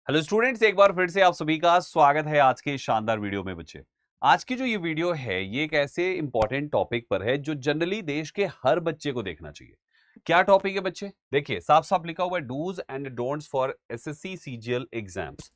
Hello students, एक बार फिर से आप सभी का स्वागत है आज के शानदार वीडियो में। बच्चे, आज की जो ये वीडियो है ये एक ऐसे इंपॉर्टेंट टॉपिक पर है जो जनरली देश के हर बच्चे को देखना चाहिए। क्या टॉपिक है बच्चे? देखिए, साफ साफ लिखा हुआ है, dos and don'ts for SSC CGL exams.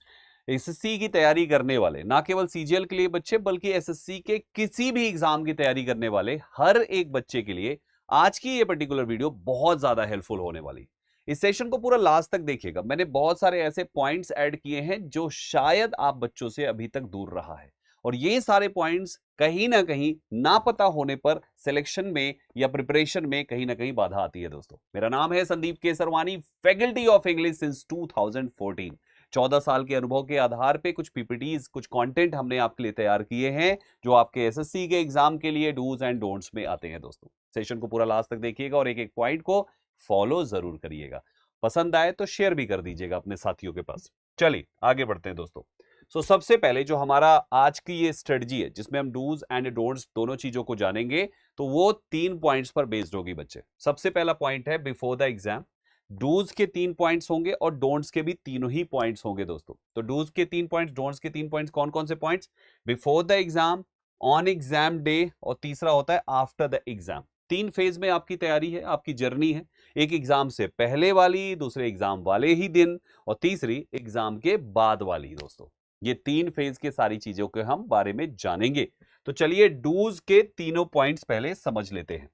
SSC की तैयारी करने वाले, ना केवल सीजीएल के लिए बच्चे बल्कि एसएससी के किसी भी एग्जाम की तैयारी करने वाले हर एक बच्चे के लिए आज की ये पर्टिकुलर वीडियो बहुत ज्यादा हेल्पफुल होने वाली। इस सेशन को पूरा लास्ट तक देखिएगा। मैंने बहुत सारे ऐसे पॉइंट्स ऐड किए हैं जो शायद आप बच्चों से अभी तक दूर रहा है, और ये सारे पॉइंट्स कहीं ना कहीं ना पता होने पर सिलेक्शन में या प्रिपरेशन में कहीं ना कहीं बाधा आती है। दोस्तों, मेरा नाम है Sandeep Kesarwani, faculty of English since 2014। 14 साल के अनुभव के आधार पे कुछ पीपीटीज, कुछ कंटेंट हमने आपके लिए तैयार किए हैं जो आपके एसएससी के एग्जाम के लिए डूज एंड डोंट्स में आते हैं। दोस्तों, सेशन को पूरा लास्ट तक देखिएगा और एक एक पॉइंट को फॉलो जरूर करिएगा। पसंद आए तो शेयर भी कर दीजिएगा अपने साथियों के पास। चलिए आगे बढ़ते हैं दोस्तों। सबसे पहले जो हमारा आज की ये स्ट्रेटजी है जिसमें हम डूज एंड डोंट्स दोनों चीजों को जानेंगे, तो वो 3 पॉइंट्स पर बेस्ड होगी बच्चे। सबसे पहला पॉइंट है बिफोर द एग्जाम। डूज के 3 पॉइंट्स होंगे और डोंट्स के भी तीनों ही पॉइंट्स होंगे दोस्तों। तो डूज के 3 पॉइंट्स, डोंट्स के 3 पॉइंट्स कौन कौन से points? Before the exam, on exam day, और तीसरा होता है आफ्टर द एग्जाम। 3 फेज में आपकी तैयारी है, आपकी जर्नी है। एक एग्जाम से पहले वाली, दूसरे एग्जाम वाले ही दिन, और तीसरी एग्जाम के बाद वाली। दोस्तों, ये 3 फेज के सारी चीजों के हम बारे में जानेंगे। तो चलिए डूज के तीनों पॉइंट्स पहले समझ लेते हैं।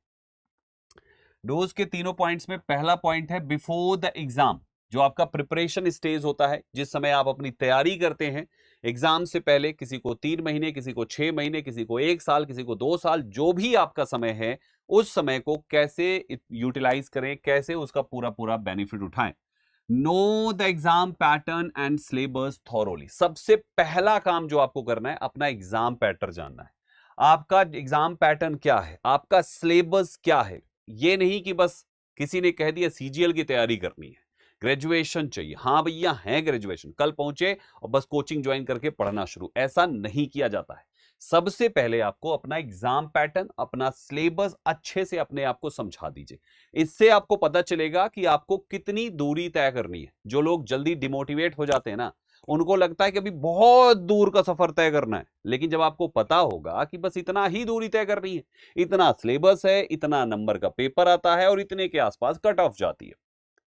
डूज के तीनों पॉइंट्स में पहला पॉइंट है बिफोर द एग्जाम। जो आपका प्रिपरेशन स्टेज होता है, जिस समय आप अपनी तैयारी करते हैं एग्जाम से पहले, किसी को 3 महीने, किसी को 6 महीने, किसी को 1 साल, किसी को 2 साल, जो भी आपका समय है, उस समय को कैसे यूटिलाइज करें, कैसे उसका पूरा पूरा बेनिफिट उठाएं। Know the exam pattern and syllabus thoroughly. सबसे पहला काम जो आपको करना है, अपना एग्जाम पैटर्न जानना है। आपका एग्जाम पैटर्न क्या है, आपका सिलेबस क्या है। ये नहीं कि बस किसी ने कह दिया सीजीएल की तैयारी करनी है, ग्रेजुएशन चाहिए, हाँ भैया है ग्रेजुएशन, कल पहुंचे और बस कोचिंग ज्वाइन करके पढ़ना शुरू, ऐसा नहीं किया जाता है। सबसे पहले आपको अपना एग्जाम पैटर्न, अपना सिलेबस अच्छे से अपने आप को समझा दीजिए। इससे आपको पता चलेगा कि आपको कितनी दूरी तय करनी है। जो लोग जल्दी डिमोटिवेट हो जाते हैं ना, उनको लगता है कि अभी बहुत दूर का सफर तय करना है, लेकिन जब आपको पता होगा कि बस इतना ही दूरी तय करनी है, इतना सिलेबस है, इतना नंबर का पेपर आता है और इतने के आसपास कट ऑफ जाती है,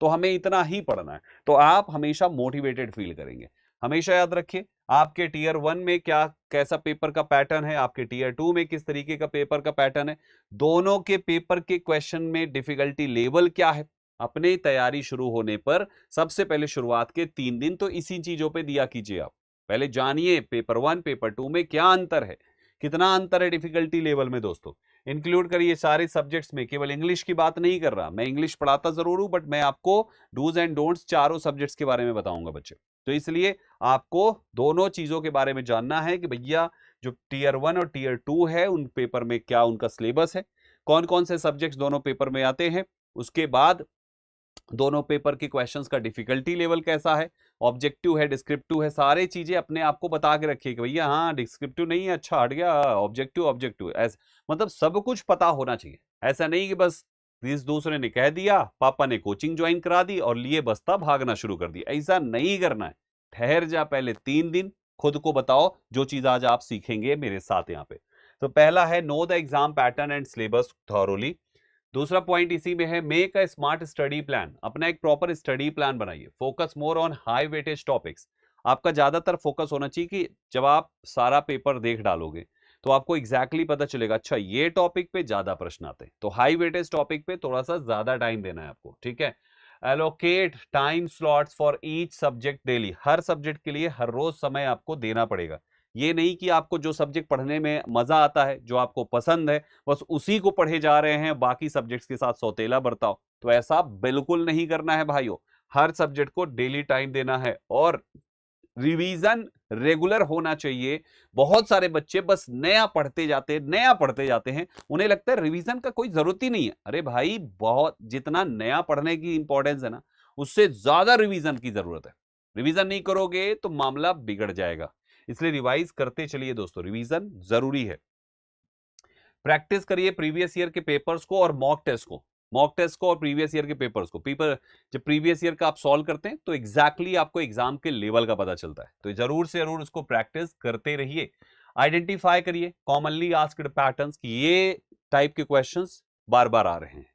तो हमें इतना ही पढ़ना है, तो आप हमेशा मोटिवेटेड फील करेंगे। हमेशा याद रखिए, आपके टीयर 1 में क्या कैसा पेपर का पैटर्न है, आपके टीयर 2 में किस तरीके का पेपर का पैटर्न है, दोनों के पेपर के क्वेश्चन में डिफिकल्टी लेवल क्या है। अपने तैयारी शुरू होने पर सबसे पहले शुरुआत के 3 दिन तो इसी चीजों पे दिया कीजिए। आप पहले जानिए पेपर 1 पेपर 2 में क्या अंतर है, कितना अंतर है डिफिकल्टी लेवल में। दोस्तों, इंक्लूड करिए सारे सब्जेक्ट्स में, केवल इंग्लिश की बात नहीं कर रहा। मैं इंग्लिश पढ़ाता जरूर हूं, बट मैं आपको डूज एंड डोंट्स चारों सब्जेक्ट्स के बारे में बताऊंगा बच्चे। तो इसलिए आपको दोनों चीजों के बारे में जानना है कि भैया जो टीयर 1 और टीयर 2 है, उन पेपर में क्या उनका सिलेबस है, कौन कौन से सब्जेक्ट्स दोनों पेपर में आते हैं, उसके बाद दोनों पेपर के क्वेश्चंस का डिफिकल्टी लेवल कैसा है, ऑब्जेक्टिव है, डिस्क्रिप्टिव है, सारे चीजें अपने आप को बता के रखिए कि भैया हाँ डिस्क्रिप्टिव नहीं है, अच्छा हट गया, ऑब्जेक्टिव ऑब्जेक्टिव, ऐसा मतलब सब कुछ पता होना चाहिए। ऐसा नहीं कि बस इस दूसरे ने कह दिया, पापा ने कोचिंग ज्वाइन करा दी और लिए बस्ता भागना शुरू कर दिया, ऐसा नहीं करना है। ठहर जा, पहले 3 दिन खुद को बताओ जो चीज आज आप सीखेंगे मेरे साथ यहाँ पे। तो पहला है know the exam pattern and syllabus thoroughly. दूसरा पॉइंट इसी में है, make a smart study plan. अपना एक प्रॉपर स्टडी प्लान बनाइए। Focus more on high weightage topics. आपका ज्यादातर फोकस होना चाहिए कि जब आप सारा पेपर देख डालोगे तो आपको एग्जैक्टली पता चलेगा, अच्छा ये टॉपिक पे ज्यादा प्रश्न आते हैं, तो हाई वेटेज टॉपिक पे थोड़ा सा ज्यादा टाइम देना है आपको, ठीक है। Allocate time slots for each subject daily. Her subject के लिए हर रोज समय आपको देना पड़ेगा। ये नहीं कि आपको जो सब्जेक्ट पढ़ने में मजा आता है, जो आपको पसंद है, बस उसी को पढ़े जा रहे हैं, बाकी सब्जेक्ट्स के साथ सौतेला बरताओ, तो ऐसा बिल्कुल नहीं करना है भाइयों। हर सब्जेक्ट को डेली टाइम देना है और रिवीजन रेगुलर होना चाहिए। बहुत सारे बच्चे बस नया पढ़ते जाते हैं, उन्हें लगता है रिवीजन का कोई जरूरत ही नहीं है। अरे भाई, बहुत जितना नया पढ़ने की इंपॉर्टेंस है ना, उससे ज्यादा रिवीजन की जरूरत है। रिवीजन नहीं करोगे तो मामला बिगड़ जाएगा, इसलिए रिवाइज करते चलिए दोस्तों, रिवीजन जरूरी है। प्रैक्टिस करिए प्रीवियस ईयर के पेपर्स को और मॉक टेस्ट को। मॉक टेस्ट को और प्रीवियस ईयर के पेपर्स को। पेपर जब प्रीवियस ईयर का आप सॉल्व करते हैं तो एग्जैक्टली आपको एग्जाम के लेवल का पता चलता है। तो जरूर से जरूर उसको प्रैक्टिस करते रहिए। आइडेंटिफाई करिए कॉमनली आस्क्ड पैटर्न्स की ये टाइप के क्वेश्चंस बार बार आ रहे हैं,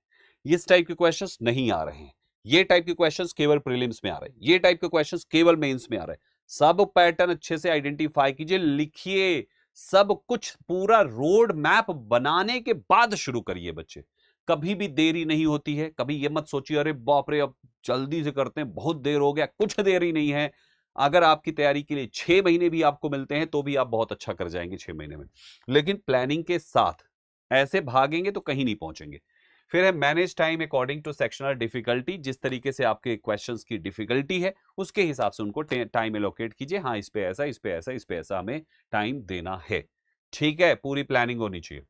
इस टाइप के क्वेश्चंस नहीं आ रहे हैं, ये टाइप के क्वेश्चंस केवल प्रीलिम्स में आ रहे हैं, ये टाइप के क्वेश्चंस केवल मेंस में आ रहे हैं। सब पैटर्न अच्छे से आइडेंटिफाई कीजिए, लिखिए, सब कुछ पूरा रोड मैप बनाने के बाद शुरू करिए बच्चे। कभी भी देरी नहीं होती है। कभी ये मत सोचिए अरे बाप रे अब जल्दी से करते हैं, बहुत देर हो गया। कुछ देरी नहीं है। अगर आपकी तैयारी के लिए 6 महीने भी आपको मिलते हैं तो भी आप बहुत अच्छा कर जाएंगे 6 महीने में, लेकिन प्लानिंग के साथ। ऐसे भागेंगे तो कहीं नहीं पहुंचेंगे। फिर है manage time according to sectional difficulty. जिस तरीके से आपके क्वेश्चंस की डिफिकल्टी है उसके हिसाब से उनको टाइम एलोकेट कीजिए। हाँ, इस पे ऐसा, इस पे ऐसा, इस पे ऐसा हमें टाइम देना है। ठीक है, पूरी प्लानिंग होनी चाहिए।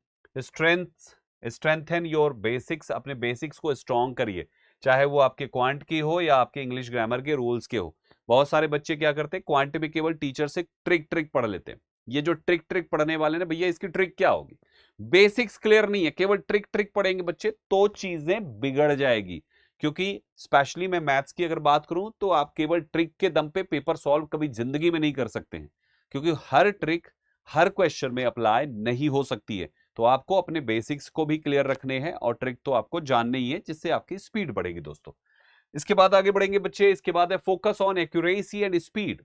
Strengthen your basics. अपने बेसिक्स को स्ट्रॉन्ग करिए, चाहे वो आपके क्वांट की हो या आपके इंग्लिश ग्रामर के रूल्स के हो। बहुत सारे बच्चे क्या करते हैं, क्वांट में केवल टीचर से ट्रिक पढ़ लेते हैं। ये जो ट्रिक पढ़ने वाले ने, भैया इसकी ट्रिक क्या होगी? बेसिक्स क्लियर नहीं है, केवल ट्रिक पढ़ेंगे बच्चे तो चीजें बिगड़ जाएगी। क्योंकि स्पेशली मैं मैथ्स की अगर बात करूं तो आप केवल ट्रिक के दम पे पेपर सॉल्व कभी जिंदगी में नहीं कर सकते हैं, क्योंकि हर ट्रिक हर क्वेश्चन में अप्लाई नहीं हो सकती है। तो आपको अपने बेसिक्स को भी क्लियर रखने हैं और ट्रिक तो आपको जानने ही है, जिससे आपकी स्पीड बढ़ेगी दोस्तों। इसके बाद आगे बढ़ेंगे बच्चे। इसके बाद है focus on accuracy and speed.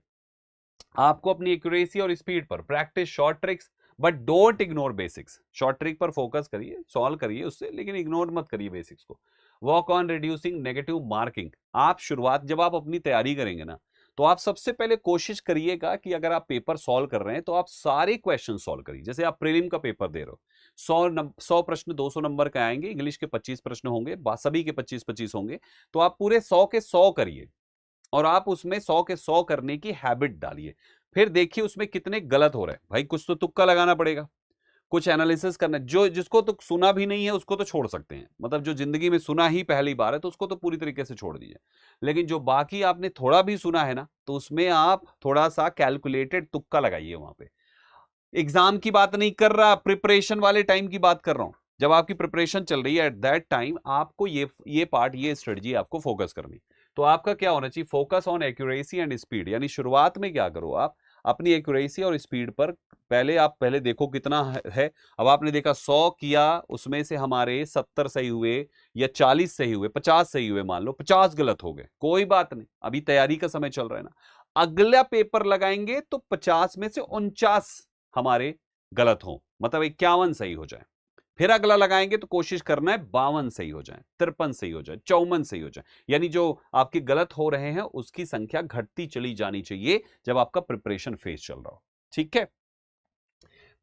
आपको अपनी एक्यूरेसी और स्पीड पर practice short tricks, but don't ignore basics. Short trick पर फोकस करिए, सॉल्व करिए उससे, लेकिन इग्नोर मत करिए बेसिक्स को। Work on reducing negative marking. आप शुरुआत जब आप अपनी तैयारी करेंगे ना, तो आप सबसे पहले कोशिश करिएगा कि अगर आप पेपर सॉल्व कर रहे हैं तो आप सारे क्वेश्चन सॉल्व करिए। जैसे आप प्रीलिम का पेपर दे रहे हो, 100 प्रश्न 200 नंबर के आएंगे, इंग्लिश के 25 प्रश्न होंगे, सभी के 25-25 होंगे, तो आप पूरे 100 के 100 करिए और आप उसमें 100 के 100 करने की हैबिट डालिए। फिर देखिए उसमें कितने गलत हो रहे हैं। भाई कुछ तो तुक्का लगाना पड़ेगा, कुछ एनालिसिस करना। जो जिसको तो सुना भी नहीं है उसको तो छोड़ सकते हैं, मतलब जो जिंदगी में सुना ही पहली बार है तो उसको तो पूरी तरीके से छोड़ दीजिए। लेकिन जो बाकी आपने थोड़ा भी सुना है ना, तो उसमें आप थोड़ा सा कैलकुलेटेड तुक्का लगाइए। वहां पे एग्जाम की बात नहीं कर रहा, प्रिपरेशन वाले टाइम की बात कर रहा हूं। जब आपकी प्रिपरेशन चल रही है एट दैट टाइम आपको ये पार्ट, ये स्ट्रेटजी आपको फोकस करनी। तो आपका क्या होना चाहिए, focus on accuracy and speed. यानी शुरुआत में क्या करो, आप अपनी एक्यूरेसी और स्पीड पर पहले देखो कितना है। अब आपने देखा 100 किया, उसमें से हमारे 70 सही हुए या 40 सही हुए, 50 सही हुए, मान लो 50 गलत हो गए, कोई बात नहीं, अभी तैयारी का समय चल रहा है ना। अगला पेपर लगाएंगे तो 50 में से 49 हमारे गलत हो, मतलब 51 सही हो जाए। फिर अगला लगाएंगे तो कोशिश करना है 52 सही हो जाए, 53 सही हो जाए, 54 सही हो जाए। यानी जो आपके गलत हो रहे हैं उसकी संख्या घटती चली जानी चाहिए जब आपका प्रिपरेशन फेज चल रहा हो। ठीक है।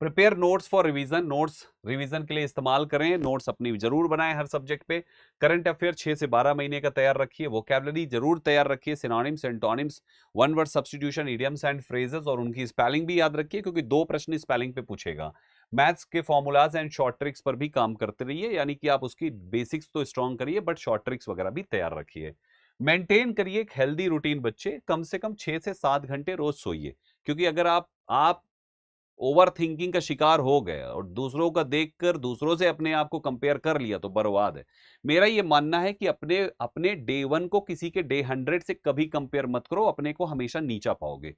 Prepare notes for revision. Notes revision के लिए इस्तेमाल करें, नोट्स अपनी जरूर बनाएं हर सब्जेक्ट पे। करंट अफेयर 6 से 12 महीने का तैयार रखिए। वोकैबुलरी जरूर तैयार रखिए, synonyms, antonyms, one word substitution, idioms and phrases, और उनकी स्पेलिंग भी याद रखिए क्योंकि 2 प्रश्न स्पेलिंग पे पूछेगा। मैथ्स के फॉर्मूलाज एंड शॉर्ट ट्रिक्स पर भी काम करते रहिए, यानी कि आप उसकी बेसिक्स तो स्ट्रॉन्ग करिए बट शॉर्ट ट्रिक्स वगैरह भी तैयार रखिए। मेंटेन करिए एक हेल्दी रूटीन बच्चे, कम से कम 6 से 7 घंटे रोज सोइए। क्योंकि अगर आप ओवर थिंकिंग का शिकार हो गए और दूसरों का देखकर दूसरों से अपने आप को कंपेयर कर लिया तो बर्बाद है। मेरा यह मानना है कि अपने अपने डे 1 को किसी के डे 100 से कभी कंपेयर मत करो, अपने को हमेशा नीचा पाओगे।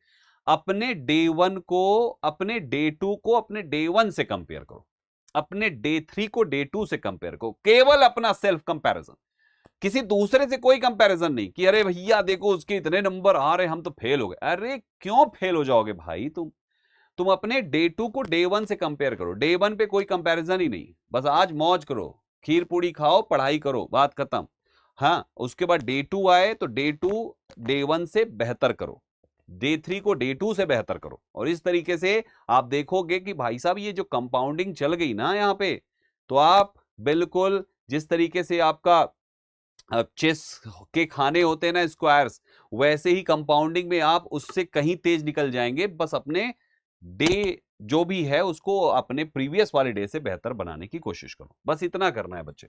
अपने डे 1 को अपने डे 2 को अपने डे 1 से कंपेयर करो, अपने डे 3 को डे 2 से कंपेयर करो। केवल अपना सेल्फ कंपैरिजन, किसी दूसरे से कोई कंपैरिजन नहीं कि अरे भैया देखो उसके इतने नंबर आ रहे हम तो फेल हो गए। अरे क्यों फेल हो जाओगे भाई, तुम अपने डे 2 को डे 1 से कंपेयर करो। डे 1 पे कोई कंपैरिजन ही नहीं, बस आज मौज करो, खीर पूड़ी खाओ, पढ़ाई करो, बात खत्म। हाँ, उसके बाद डे 2 आए तो डे 2 डे 1 से बेहतर करो, डे 3 को डे 2 से बेहतर करो। और इस तरीके से आप देखोगे कि भाई साहब ये जो कंपाउंडिंग चल गई ना यहाँ पे, तो आप बिल्कुल जिस तरीके से आपका चेस के खाने होते हैं ना स्क्वायर्स, वैसे ही कंपाउंडिंग में आप उससे कहीं तेज निकल जाएंगे। बस अपने डे जो भी है उसको अपने प्रीवियस वाले डे से बेहतर बनाने की कोशिश करो, बस इतना करना है बच्चे।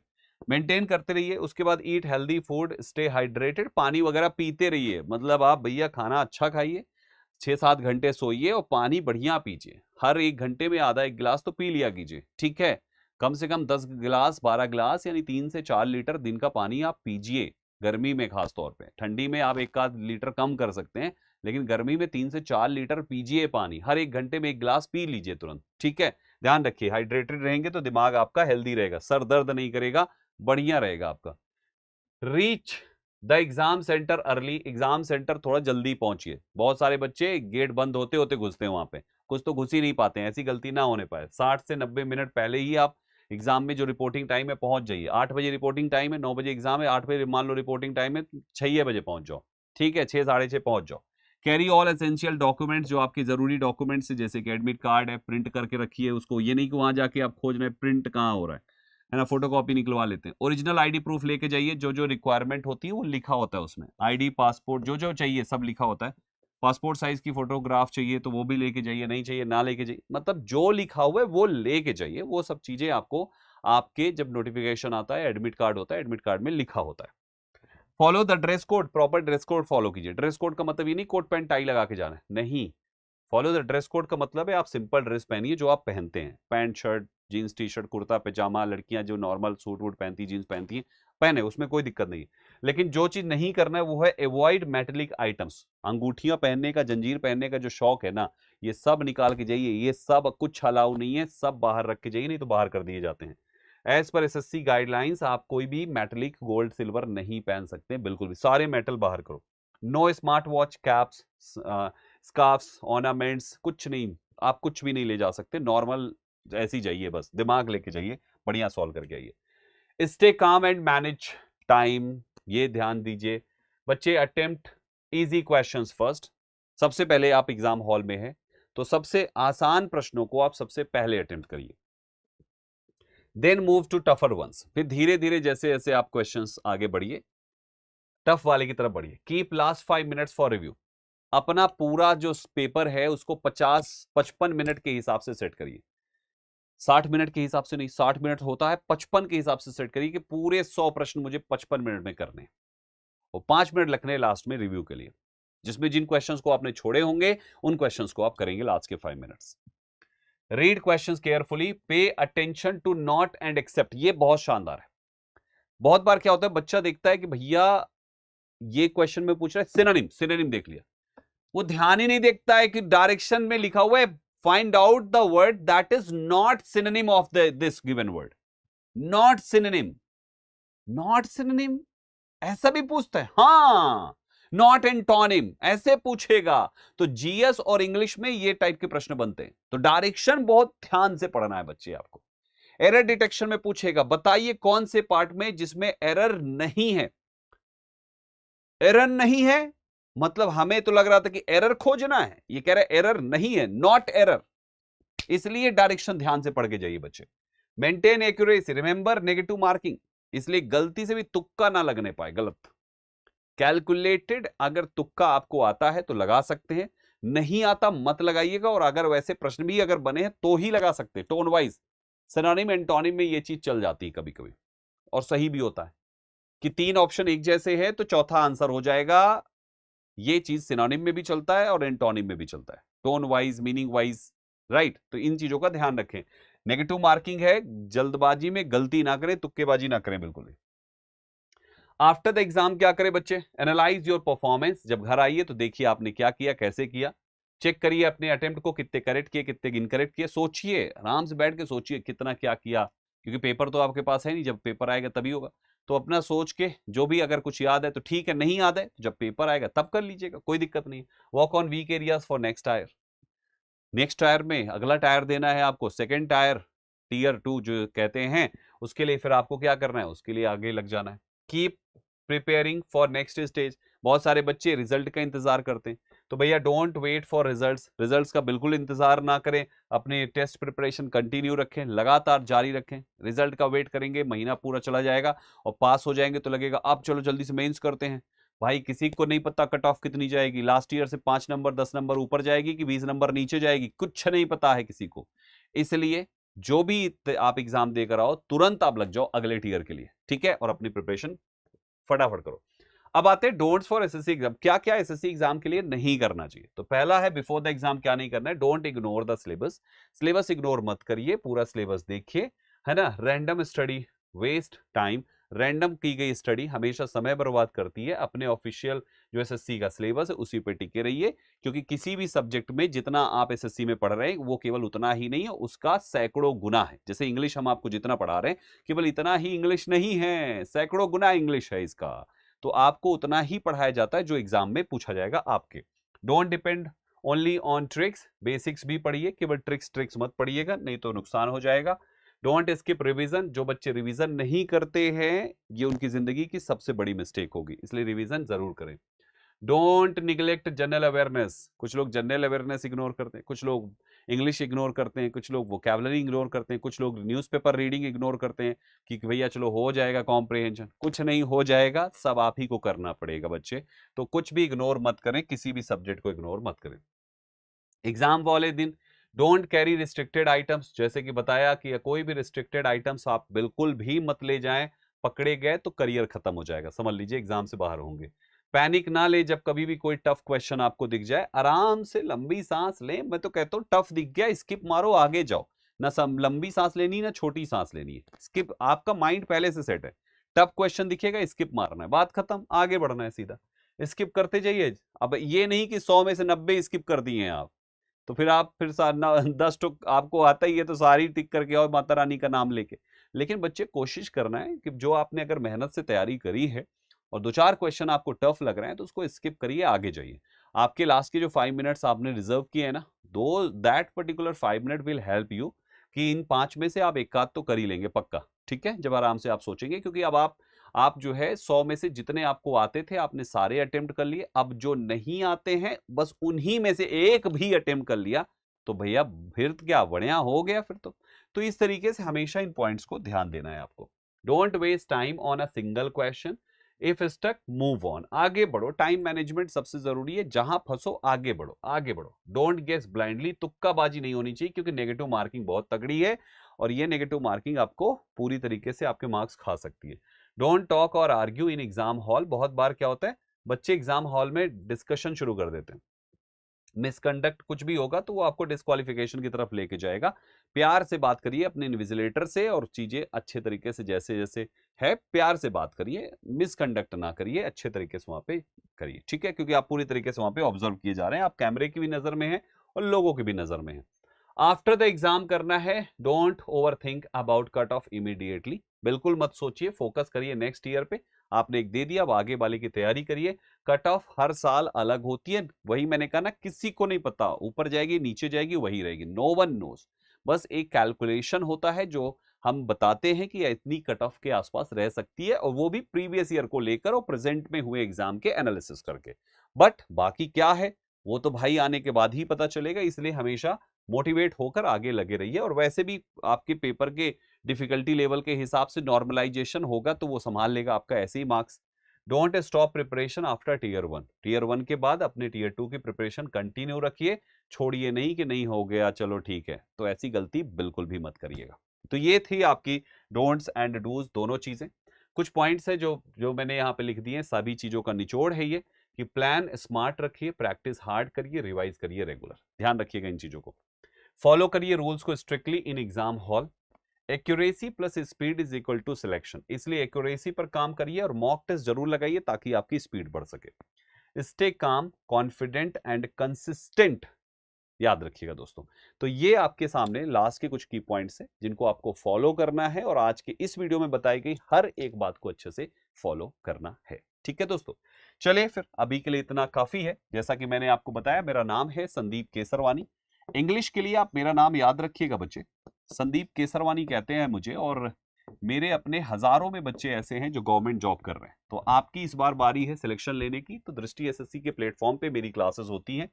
मेंटेन करते रहिए। उसके बाद eat healthy food, stay hydrated, पानी वगैरह पीते रहिए। मतलब आप भैया खाना अच्छा खाइए, 6-7 घंटे सोइए और पानी बढ़िया पीजिए। हर 1 घंटे में आधा 1 गिलास तो पी लिया कीजिए, ठीक है। कम से कम 10 गिलास 12 गिलास यानी 3 से 4 लीटर दिन का पानी आप पीजिए, गर्मी में खास तौर पे। ठंडी में आप 1 लीटर कम कर सकते हैं, लेकिन गर्मी में 3 से 4 लीटर पीजिए पानी, हर 1 घंटे में 1 गिलास पी लीजिए तुरंत, ठीक है। ध्यान रखिए, हाइड्रेटेड रहेंगे तो दिमाग आपका हेल्दी रहेगा, सर दर्द नहीं करेगा, बढ़िया रहेगा आपका। Reach the exam centre early, exam centre थोड़ा जल्दी पहुंचिए। बहुत सारे बच्चे गेट बंद होते होते घुसते हैं वहां पे, कुछ तो घुस ही नहीं पाते हैं, ऐसी गलती ना होने पाए। 60 से 90 मिनट पहले ही आप एग्जाम में जो रिपोर्टिंग टाइम है पहुंच जाइए। 8 बजे रिपोर्टिंग टाइम है, 9 बजे एग्जाम है, 8 बजे मान लो रिपोर्टिंग टाइम है, 6 बजे पहुंच जाओ, ठीक है, 6 साढ़े 6 पहुंच जाओ। कैरी ऑल एसेंशियल डॉक्यूमेंट्स, जो आपके जरूरी डॉक्यूमेंट्स है, जैसे कि एडमिट कार्ड है, प्रिंट करके रखिए उसको, ये नहीं कि वहां जाके आप खोज रहे हैं प्रिंट कहाँ हो रहा है ना, फोटोकॉपी निकलवा लेते हैं। ओरिजिनल आईडी प्रूफ लेके जाइए, जो जो रिक्वायरमेंट होती है वो लिखा होता है उसमें, आईडी पासपोर्ट जो जो चाहिए सब लिखा होता है। पासपोर्ट साइज की फोटोग्राफ चाहिए तो वो भी लेके जाइए, नहीं चाहिए ना लेके जाइए, मतलब जो लिखा हुआ है वो लेके जाइए। वो सब चीजें आपको आपके जब नोटिफिकेशन आता है, एडमिट कार्ड होता है, एडमिट कार्ड में लिखा होता है। Follow the dress code, proper dress code follow कीजिए। ड्रेस कोड का मतलब ये नहीं कोट पैंट टाई लगा के जाना है, नहीं। फॉलो द ड्रेस कोड का मतलब है आप सिंपल ड्रेस पहनिए जो आप पहनते हैं, pant shirt jeans T shirt kurta pyjama, लड़कियां जो नॉर्मल सूट वूट पहनती जीन्स पहनती हैं पहने, उसमें कोई दिक्कत नहीं। लेकिन जो चीज नहीं करना है वो है अवॉइड मेटेलिक आइटम्स। अंगूठियां पहनने का, जंजीर पहनने का जो शौक है ना, ये सब निकाल के जाइए, ये सब कुछ अलाउ नहीं है, सब बाहर रख के जाइए, नहीं तो बाहर कर दिए जाते हैं। एज पर एसएससी गाइडलाइंस आप कोई भी मेटेलिक गोल्ड सिल्वर नहीं पहन सकते, बिल्कुल भी, सारे मेटल बाहर करो। No smart watch, caps, scarves, ornaments, कुछ नहीं, आप कुछ भी नहीं ले जा सकते, नॉर्मल ऐसी जाइए, बस दिमाग लेके जाइए, बढ़िया सॉल्व करके आइए। Stay calm and manage time, ये ध्यान दीजिए बच्चे। अटेम्प्ट इजी क्वेश्चंस फर्स्ट, सबसे पहले आप एग्जाम हॉल में हैं तो सबसे आसान प्रश्नों को आप सबसे पहले अटेम्प्ट करिए, then move to tougher ones. फिर धीरे धीरे जैसे जैसे आप क्वेश्चंस आगे बढ़िए, टफ वाले की तरफ बढ़िए। Keep last 5 minutes for review, अपना पूरा जो पेपर है उसको 50-55 मिनट के हिसाब से सेट करिए। 60 मिनट के हिसाब से नहीं, 60 मिनट होता है, 55 के हिसाब से सेट करिए कि पूरे 100 प्रश्न मुझे 55 मिनट में करने हैं, और 5 मिनट लगने लास्ट में रिव्यू के लिए, जिसमें जिन क्वेश्चंस को आपने छोड़े होंगे उन क्वेश्चंस को आप करेंगे लास्ट के 5 minutes. Read questions carefully, pay attention to not and except, ये बहुत शानदार है। बहुत बार क्या होता है, बच्चा देखता है कि भैया ये क्वेश्चन में पूछ रहा है सिनोनिम, सिनोनिम देख लिया, वो ध्यान ही नहीं देखता है कि डायरेक्शन में लिखा हुआ है find out the word that is not synonym of this given word. Not synonym, not synonym ऐसा भी पूछता है, हाँ। नॉट एंटोनिम ऐसे पूछेगा, तो जीएस और इंग्लिश में ये टाइप के प्रश्न बनते हैं। तो डायरेक्शन बहुत ध्यान से पढ़ना है बच्चे आपको। एरर डिटेक्शन में पूछेगा, बताइए कौन से पार्ट में जिसमें एरर नहीं है। एरर नहीं है मतलब हमें तो लग रहा था कि एरर खोजना है, ये कह रहा है एरर नहीं है, नॉट एरर, इसलिए डायरेक्शन ध्यान से पढ़ के जाइए बच्चे। Maintain accuracy, remember negative marking, इसलिए गलती से भी तुक्का ना लगने पाए, गलत। कैलकुलेटेड, अगर तुक्का आपको आता है तो लगा सकते हैं, नहीं आता मत लगाइएगा, और अगर वैसे प्रश्न भी अगर बने हैं तो ही लगा सकते हैं, टोन वाइज। सिनोनिम एंटोनिम में ये चीज चल जाती है कभी कभी, और सही भी होता है कि 3 ऑप्शन एक जैसे हैं तो चौथा आंसर हो जाएगा। ये चीज सिनोनिम में भी चलता है और एंटोनिम में भी चलता है, tone wise, meaning wise, right. तो इन चीजों का ध्यान रखें। नेगेटिव मार्किंग है, जल्दबाजी में गलती ना करें, तुक्केबाजी ना करें बिल्कुल भी। आफ्टर द एग्जाम क्या करें बच्चे, एनालाइज योर परफॉर्मेंस, जब घर आइए तो देखिए आपने क्या किया, कैसे किया, चेक करिए अपने अटेम्प्ट को, कितने करेक्ट किए, कितने इनकरेक्ट किए, सोचिए, आराम से बैठ के सोचिए कितना क्या किया, क्योंकि पेपर तो आपके पास है नहीं, जब पेपर आएगा तभी होगा। तो अपना सोच के जो भी, अगर कुछ याद है तो ठीक है, नहीं याद है जब पेपर आएगा तब कर लीजिएगा, कोई दिक्कत नहीं। Work on weak areas for next tyre, next tyre में अगला टायर देना है आपको, सेकेंड टायर, टीयर 2 जो कहते हैं, उसके लिए फिर आपको क्या करना है, उसके लिए आगे लग जाना है। Keep preparing for next stage, बहुत सारे बच्चे रिजल्ट का इंतजार करते हैं, तो भैया don't wait for results, results का बिल्कुल इंतजार ना करें, अपने टेस्ट प्रिपरेशन कंटिन्यू रखें, लगातार जारी रखें। रिजल्ट का वेट करेंगे, महीना पूरा चला जाएगा और पास हो जाएंगे तो लगेगा अब चलो जल्दी से मेंस करते हैं। भाई किसी को नहीं पता कट ऑफ कितनी जाएगी, लास्ट ईयर से 5 नंबर 10 नंबर ऊपर जाएगी कि 20 नंबर नीचे जाएगी, कुछ नहीं पता है किसी को। इसलिए जो भी आप एग्जाम देकर आओ तुरंत आप लग जाओ अगले टीयर के लिए, ठीक है, और अपनी प्रिपरेशन फटाफट करो। अब आते हैं डोंट्स फॉर एसएससी एग्जाम, क्या क्या एसएससी एग्जाम के लिए नहीं करना चाहिए। तो पहला है बिफोर द एग्जाम क्या नहीं करना है, don't ignore the syllabus, syllabus ignore मत करिए, पूरा सिलेबस देखिए, है ना। Random study waste time, random की गई स्टडी हमेशा समय बर्बाद करती है। अपने ऑफिशियल जो एसएससी का सिलेबस है उसी पे टिके रहिए, क्योंकि किसी भी सब्जेक्ट में जितना आप एसएससी में पढ़ रहे हैं वो केवल उतना ही नहीं है, उसका सैकड़ों गुना है। जैसे इंग्लिश हम आपको जितना पढ़ा रहे हैं केवल इतना ही इंग्लिश नहीं है, सैकड़ों गुना इंग्लिश है इसका। तो आपको उतना ही पढ़ाया जाता है जो एग्जाम में पूछा जाएगा आपके। Don't depend only on tricks, basics भी पढ़िए, केवल ट्रिक्स ट्रिक्स मत पढ़िएगा, नहीं तो नुकसान हो जाएगा। डोंट स्किप रिवीजन, जो बच्चे रिवीजन नहीं करते हैं ये उनकी जिंदगी की सबसे बड़ी मिस्टेक होगी, इसलिए रिवीजन जरूर करें। डोंट निगलेक्ट जनरल अवेयरनेस, कुछ लोग जनरल अवेयरनेस इग्नोर करते हैं, कुछ लोग इंग्लिश इग्नोर करते हैं, कुछ लोग वोकैबुलरी इग्नोर करते हैं, कुछ लोग न्यूज़पेपर रीडिंग इग्नोर करते हैं कि भैया चलो हो जाएगा कॉम्प्रिहेंशन। कुछ नहीं हो जाएगा, सब आप ही को करना पड़ेगा बच्चे। तो कुछ भी इग्नोर मत करें, किसी भी सब्जेक्ट को इग्नोर मत करें। एग्जाम वाले दिन डोंट कैरी रिस्ट्रिक्टेड आइटम्स, जैसे कि बताया कि कोई भी रिस्ट्रिक्टेड आइटम्स आप बिल्कुल भी मत ले जाएं, पकड़े गए तो करियर खत्म हो जाएगा, समझ लीजिए एग्जाम से बाहर होंगे। पैनिक ना ले, जब कभी भी कोई टफ क्वेश्चन आपको दिख जाए आराम से लंबी सांस लें। मैं तो कहता हूं टफ दिख गया स्किप मारो, आगे जाओ। ना लंबी सांस लेनी ना छोटी सांस लेनी है, स्किप। आपका माइंड पहले से सेट है, टफ क्वेश्चन दिखेगा स्किप मारना है, बात खत्म, आगे बढ़ना है सीधा। स्किप करते जाइए। अब ये नहीं कि 100 में से 90 स्किप कर दिए हैं आप, तो फिर आप फिर 10 तो आपको आता ही है तो सारी टिक करके और माता रानी का नाम लेके। लेकिन बच्चे कोशिश करना है कि जो आपने अगर मेहनत से तैयारी करी है और 2-4 क्वेश्चन आपको टफ लग रहे हैं तो उसको स्किप करिए, आगे जाइए। आपके लास्ट के जो 5 मिनट्स आपने रिजर्व किए हैं ना, दो that particular 5 minute will help you कि इन 5 में से आप एक आध तो कर ही लेंगे पक्का। ठीक है, जब आराम से आप सोचेंगे, क्योंकि अब आप जो है 100 में से जितने आपको आते थे आपने सारे अटेम्प्ट कर लिए, अब जो नहीं आते हैं बस उन्हीं में से एक भी अटेम्प्ट कर लिया तो भैया फिर क्या बढ़िया हो गया फिर तो इस तरीके से हमेशा इन पॉइंट्स को ध्यान देना है आपको। Don't waste time on a single question, if stuck move on, आगे बढ़ो। टाइम मैनेजमेंट सबसे जरूरी है, जहां फंसो आगे बढ़ो, आगे बढ़ो। डोंट गेस ब्लाइंडली, तुक्काबाजी नहीं होनी चाहिए, क्योंकि नेगेटिव मार्किंग बहुत तगड़ी है और ये नेगेटिव मार्किंग आपको पूरी तरीके से आपके मार्क्स खा सकती है। डोंट टॉक और आर्ग्यू इन एग्जाम हॉल, बहुत बार क्या होता है बच्चे एग्जाम हॉल में डिस्कशन शुरू कर देते हैं, मिसकंडक्ट कुछ भी होगा तो वो आपको डिस्क्वालिफिकेशन की तरफ लेके जाएगा। प्यार से बात करिए अपने इन्विजिलेटर से और चीजें अच्छे तरीके से जैसे जैसे है प्यार से बात करिए, मिसकंडक्ट ना करिए, अच्छे तरीके से वहां पे करिए। ठीक है, क्योंकि आप पूरी तरीके से वहां पे ऑब्जर्व किए जा रहे हैं, आप कैमरे की भी नजर में हैं और लोगों की भी नजर में हैं। आफ्टर द एग्जाम करना है, don't over think about cut off immediately, बिल्कुल मत सोचिए, फोकस करिए नेक्स्ट ईयर पे। आपने एक दे दिया, अब आगे वाले की तैयारी करिए। कट ऑफ हर साल अलग होती है, वही मैंने कहा ना, किसी को नहीं पता ऊपर जाएगी नीचे जाएगी वही रहेगी, नो वन नोस। बस एक कैलकुलेशन होता है जो हम बताते हैं कि इतनी कट ऑफ के आसपास रह सकती है, और वो भी प्रीवियस ईयर को लेकर और प्रेजेंट में हुए एग्जाम के एनालिसिस करके। बट बाकी क्या है वो तो भाई आने के बाद ही पता चलेगा, इसलिए हमेशा मोटिवेट होकर आगे लगे रहिए। और वैसे भी आपके पेपर के डिफिकल्टी लेवल के हिसाब से नॉर्मलाइजेशन होगा तो वो संभाल लेगा आपका ऐसे ही marks. Don't stop preparation after tier 1 के बाद अपने टीयर 2 की प्रिपरेशन कंटिन्यू रखिए, छोड़िए नहीं कि नहीं हो गया चलो ठीक है, तो ऐसी गलती बिल्कुल भी मत करिएगा। तो ये थी आपकी डोंट्स एंड डूज दोनों चीजें। कुछ पॉइंट्स है जो जो मैंने यहाँ पे लिख दिए, सभी चीजों का निचोड़ है ये कि प्लान स्मार्ट रखिए, प्रैक्टिस हार्ड करिए, रिवाइज करिए रेगुलर, ध्यान रखिएगा इन चीजों को। फॉलो करिए रूल्स को strictly in exam hall. Accuracy plus speed is equal to selection, इसलिए एक्यूरेसी पर काम करिए और मॉक टेस्ट जरूर लगाइए ताकि आपकी स्पीड बढ़ सके। Stay calm, confident and consistent, याद रखिएगा दोस्तों। तो ये आपके सामने लास्ट के कुछ की पॉइंट्स हैं जिनको आपको फॉलो करना है और आज के इस वीडियो में बताई गई हर एक बात को अच्छे से फॉलो करना है। ठीक है दोस्तों, चलिए फिर अभी के लिए इतना काफी है। जैसा कि मैंने आपको बताया, मेरा नाम है संदीप केसरवानी। इंग्लिश के लिए आप मेरा नाम याद रखिएगा बच्चे, संदीप केसरवानी कहते हैं मुझे, और मेरे अपने हजारों में बच्चे ऐसे हैं जो गवर्नमेंट जॉब कर रहे हैं। तो आपकी इस बार बारी है सिलेक्शन लेने की, तो दृष्टि एसएससी के प्लेटफॉर्म पे मेरी क्लासेस होती हैं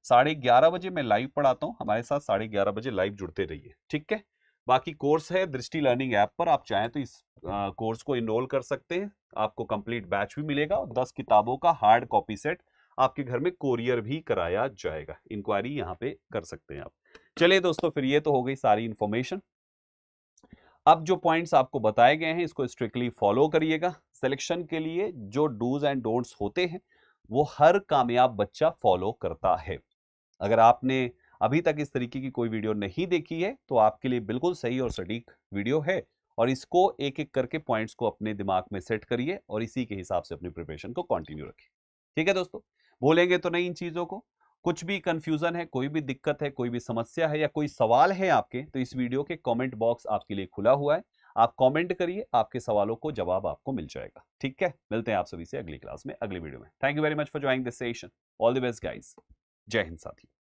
11:30 बजे, मैं लाइव पढ़ाता हूँ, हमारे साथ 11:30 बजे लाइव जुड़ते रहिए। ठीक है, बाकी कोर्स है दृष्टि लर्निंग ऐप पर, आप चाहें तो इस कोर्स को इनरोल कर सकते हैं, आपको कंप्लीट बैच भी मिलेगा और 10 किताबों का हार्ड कॉपी सेट आपके घर में कोरियर भी कराया जाएगा। इंक्वायरी यहाँ पे कर सकते हैं आप। चलिए दोस्तों, फिर ये तो हो गई सारी इंफॉर्मेशन। अब जो पॉइंट्स आपको बताए गए हैं इसको स्ट्रिक्टली फॉलो करिएगा। सिलेक्शन के लिए जो डूज एंड डोंट्स होते हैं वो हर कामयाब बच्चा फॉलो करता है। अगर आपने अभी तक इस तरीके की कोई वीडियो नहीं देखी है तो आपके लिए बिल्कुल सही और सटीक वीडियो है, और इसको एक एक करके पॉइंट्स को अपने दिमाग में सेट करिए और इसी के हिसाब से अपनी प्रिपरेशन को कंटिन्यू रखिए। ठीक है दोस्तों, भूलेंगे तो नहीं इन चीजों को। कुछ भी कंफ्यूजन है, कोई भी दिक्कत है, कोई भी समस्या है या कोई सवाल है आपके, तो इस वीडियो के कमेंट बॉक्स आपके लिए खुला हुआ है। आप कमेंट करिए, आपके सवालों को जवाब आपको मिल जाएगा। ठीक है, मिलते हैं आप सभी से अगली क्लास में, अगली वीडियो में। Thank you very much for joining this session. All the best guys. जय हिंद साथियों।